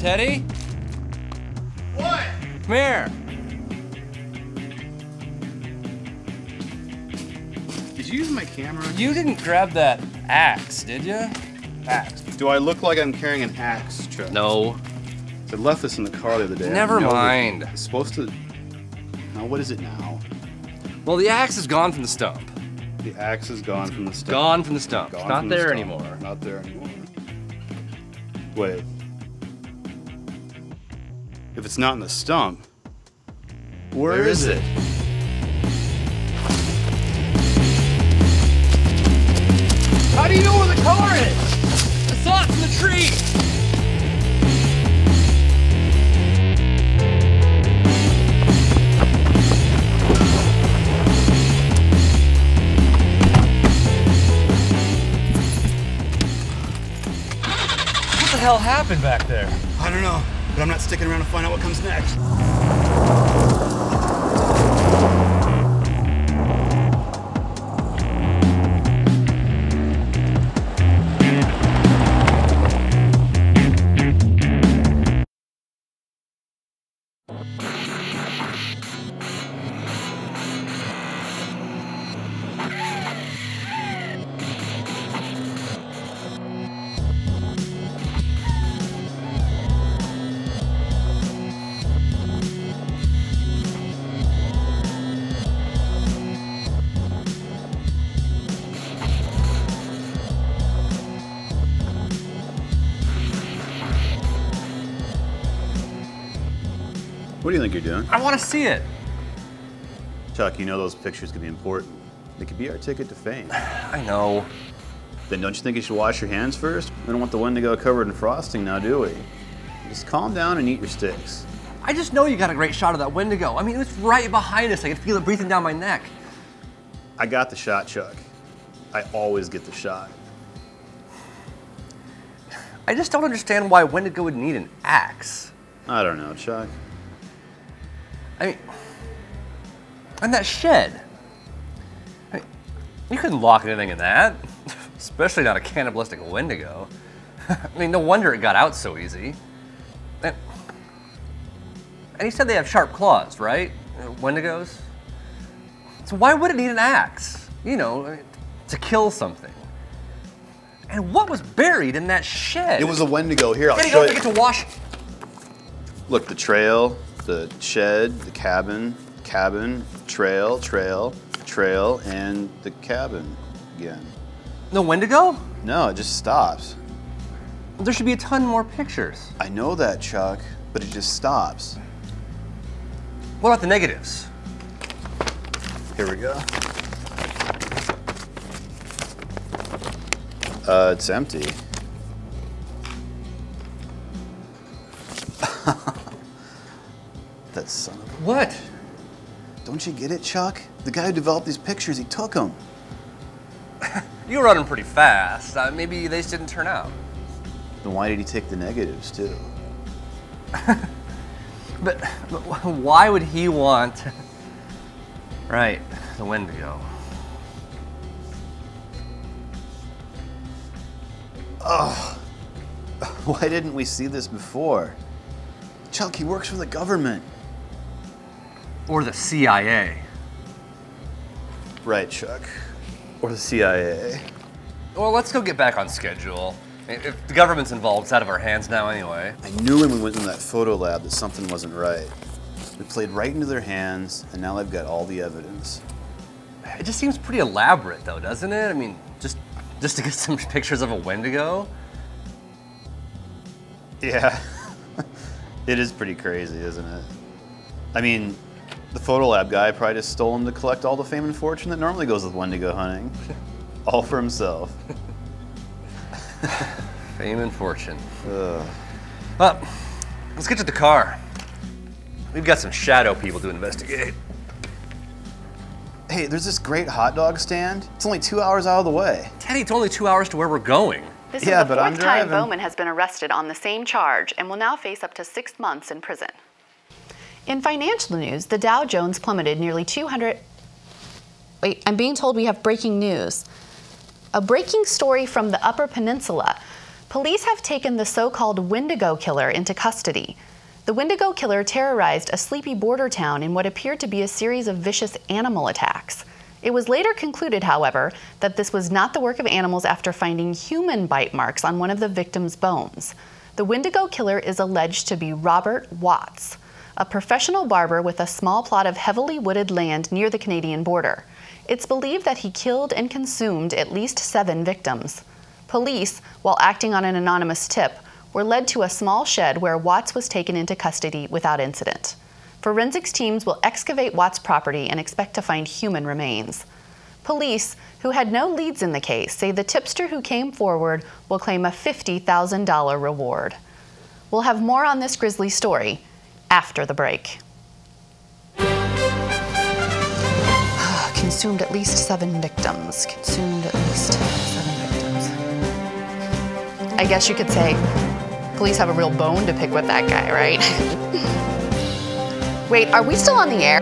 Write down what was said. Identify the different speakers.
Speaker 1: Teddy?
Speaker 2: What?
Speaker 1: Come here.
Speaker 2: Did you use my camera?
Speaker 1: You didn't grab that axe, did you?
Speaker 2: Axe. Do I look like I'm carrying an axe, Chuck?
Speaker 1: No.
Speaker 2: I left this in the car the other day.
Speaker 1: Never mind.
Speaker 2: It's supposed to... Now, what is it now?
Speaker 1: Well, the axe is gone from the stump.
Speaker 2: The axe is gone from the stump.
Speaker 1: Gone from the stump. It's not there anymore.
Speaker 2: Not there anymore. Wait. If it's not in the stump, where is it?
Speaker 1: How do you know where the car is? I saw it from the tree. What the hell happened back there?
Speaker 2: I don't know, but I'm not sticking around to find out what comes next. What do you think you're doing?
Speaker 1: I want to see it.
Speaker 2: Chuck, you know those pictures could be important. They could be our ticket to fame.
Speaker 1: I know.
Speaker 2: Then don't you think you should wash your hands first? We don't want the Wendigo covered in frosting now, do we? Just calm down and eat your sticks.
Speaker 1: I just know you got a great shot of that Wendigo. I mean, it was right behind us. I could feel it breathing down my neck.
Speaker 2: I got the shot, Chuck. I always get the shot.
Speaker 1: I just don't understand why Wendigo would need an axe.
Speaker 2: I don't know, Chuck.
Speaker 1: I mean, and that shed. I mean, you couldn't lock anything in that, especially not a cannibalistic Wendigo. I mean, no wonder it got out so easy. And he said they have sharp claws, right? Wendigos? So why would it need an axe? You know, to kill something. And what was buried in that shed?
Speaker 2: It was a Wendigo. Here, I'll
Speaker 1: Eddie,
Speaker 2: show
Speaker 1: don't
Speaker 2: you.
Speaker 1: forget to wash.
Speaker 2: Look, the trail, the shed, the cabin, trail, and the cabin again.
Speaker 1: No Wendigo?
Speaker 2: No, it just stops.
Speaker 1: There should be a ton more pictures.
Speaker 2: I know that, Chuck, but it just stops.
Speaker 1: What about the negatives?
Speaker 2: Here we go. It's empty. That son of a...
Speaker 1: What?
Speaker 2: Don't you get it, Chuck? The guy who developed these pictures, he took them.
Speaker 1: You were running pretty fast. Maybe they just didn't turn out.
Speaker 2: Then why did he take the negatives, too?
Speaker 1: But why would he want... Right, the Wendigo.
Speaker 2: Ugh. Why didn't we see this before? Chuck, he works for the government.
Speaker 1: Or the CIA.
Speaker 2: Right, Chuck. Or the CIA.
Speaker 1: Well, let's go get back on schedule. If the government's involved, it's out of our hands now anyway.
Speaker 2: I knew when we went into that photo lab that something wasn't right. We played right into their hands, and now they've got all the evidence.
Speaker 1: It just seems pretty elaborate, though, doesn't it? I mean, just to get some pictures of a Wendigo?
Speaker 2: Yeah. It is pretty crazy, isn't it? I mean, the photo lab guy probably just stole them to collect all the fame and fortune that normally goes with Wendigo hunting. All for himself.
Speaker 1: Fame and fortune.
Speaker 2: Ugh.
Speaker 1: Well, let's get to the car. We've got some shadow people to investigate.
Speaker 2: Hey, there's this great hot dog stand. It's only 2 hours out of the way.
Speaker 1: Teddy, it's only 2 hours to where we're going.
Speaker 3: This is the fourth time Bowman has been arrested on the same charge and will now face up to 6 months in prison. In financial news, the Dow Jones plummeted nearly 200... Wait, I'm being told we have breaking news. A breaking story from the Upper Peninsula. Police have taken the so-called Wendigo killer into custody. The Wendigo killer terrorized a sleepy border town in what appeared to be a series of vicious animal attacks. It was later concluded, however, that this was not the work of animals after finding human bite marks on one of the victim's bones. The Wendigo killer is alleged to be Robert Watts, a professional barber with a small plot of heavily wooded land near the Canadian border. It's believed that he killed and consumed at least 7 victims. Police, while acting on an anonymous tip, were led to a small shed where Watts was taken into custody without incident. Forensics teams will excavate Watts' property and expect to find human remains. Police, who had no leads in the case, say the tipster who came forward will claim a $50,000 reward. We'll have more on this grisly story after the break. Consumed at least 7 victims. Consumed at least 7 victims. I guess you could say police have a real bone to pick with that guy, right? Wait, are we still on the air?